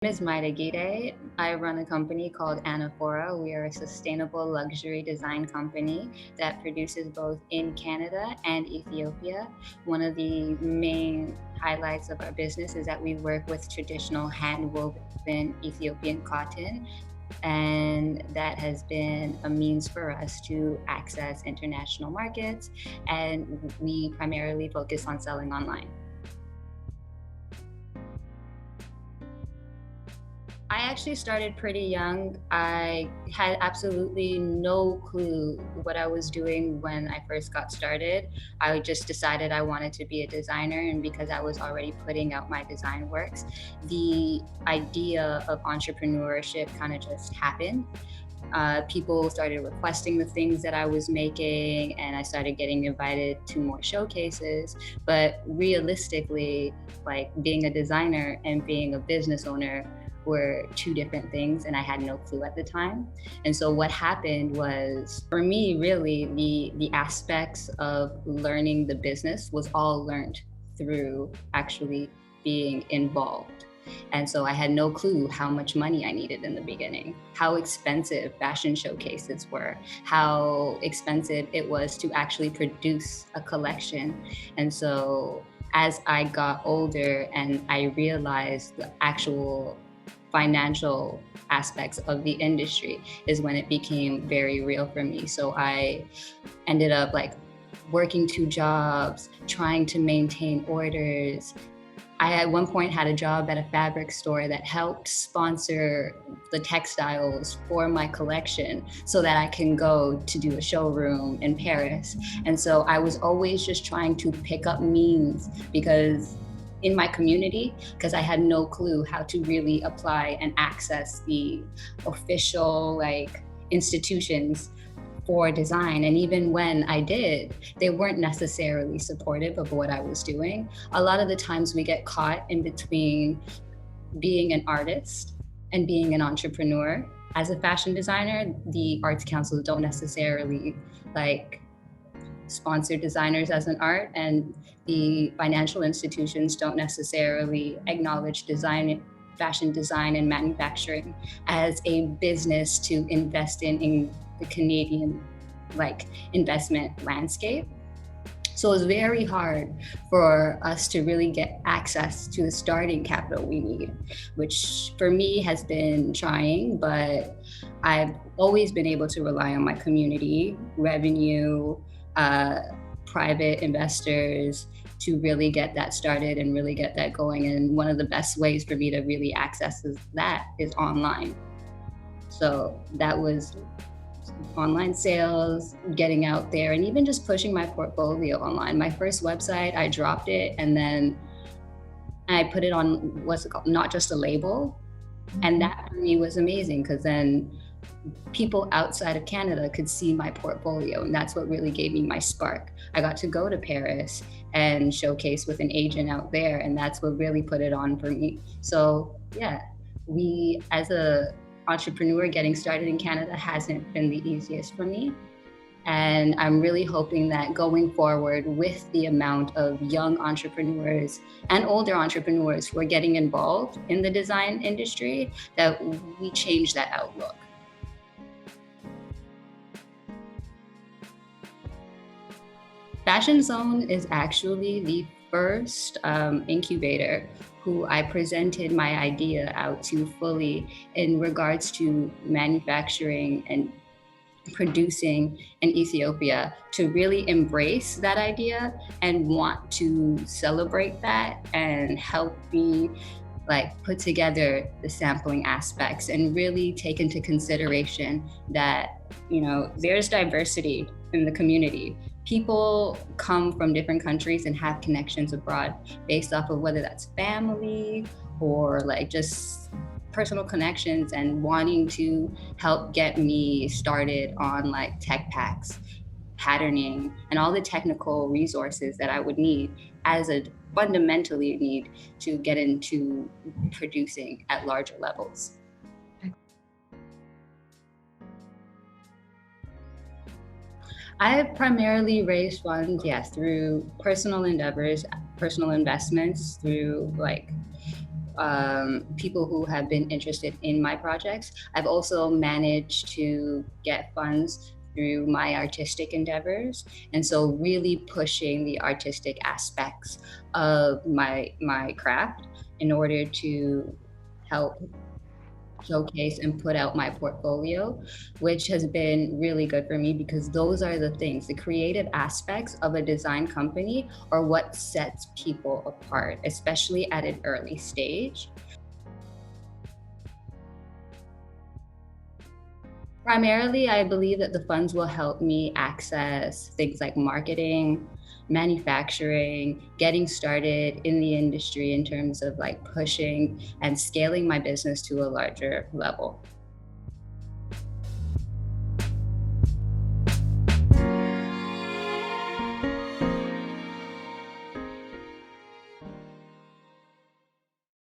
Name is Maida Gide. I run a company called Annafora. We are a sustainable luxury design company that produces both in Canada and Ethiopia. One of the main highlights of our business is that we work with traditional hand-woven Ethiopian cotton, and that has been a means for us to access international markets, and we primarily focus on selling online. I actually started pretty young. I had absolutely no clue what I was doing when I first got started. I just decided I wanted to be a designer, and because I was already putting out my design works, the idea of entrepreneurship kind of just happened. People started requesting the things that I was making, and I started getting invited to more showcases. But realistically, like, being a designer and being a business owner were two different things, and I had no clue at the time. And so what happened was, for me, really, the aspects of learning the business was all learned through actually being involved. And so I had no clue how much money I needed in the beginning, how expensive fashion showcases were, how expensive it was to actually produce a collection. And so as I got older and I realized the actual financial aspects of the industry is when it became very real for me. So I ended up like working two jobs, trying to maintain orders. I at one point had a job at a fabric store that helped sponsor the textiles for my collection so that I can go to do a showroom in Paris. And so I was always just trying to pick up means because in my community, because I had no clue how to really apply and access the official institutions for design. And even when I did, they weren't necessarily supportive of what I was doing. A lot of the times we get caught in between being an artist and being an entrepreneur. As a fashion designer, the arts councils don't necessarily sponsor designers as an art, and the financial institutions don't necessarily acknowledge fashion design and manufacturing as a business to invest in the Canadian investment landscape. So it's very hard for us to really get access to the starting capital we need, which for me has been trying, but I've always been able to rely on my community, revenue, private investors to really get that started and really get that going. And one of the best ways for me to really access that is online. So that was online sales, getting out there, and even just pushing my portfolio online. My first website, I dropped it, and then I put it on, what's it called, Not Just a Label. And that for me was amazing, because then people outside of Canada could see my portfolio, and that's what really gave me my spark. I got to go to Paris and showcase with an agent out there, and that's what really put it on for me. So yeah, we as a entrepreneur getting started in Canada hasn't been the easiest for me. And I'm really hoping that going forward, with the amount of young entrepreneurs and older entrepreneurs who are getting involved in the design industry, that we change that outlook. Fashion Zone is actually the first incubator who I presented my idea out to fully in regards to manufacturing and producing in Ethiopia, to really embrace that idea and want to celebrate that and help me put together the sampling aspects and really take into consideration that, there's diversity in the community. People come from different countries and have connections abroad based off of whether that's family or just personal connections, and wanting to help get me started on tech packs, patterning, and all the technical resources that I would need fundamentally need to get into producing at larger levels. I have primarily raised funds, yes, through personal endeavors, personal investments, through people who have been interested in my projects. I've also managed to get funds through my artistic endeavors, and so really pushing the artistic aspects of my craft in order to help showcase and put out my portfolio, which has been really good for me because those are the things, the creative aspects of a design company are what sets people apart, especially at an early stage. Primarily, I believe that the funds will help me access things like marketing, manufacturing, getting started in the industry in terms of like pushing and scaling my business to a larger level.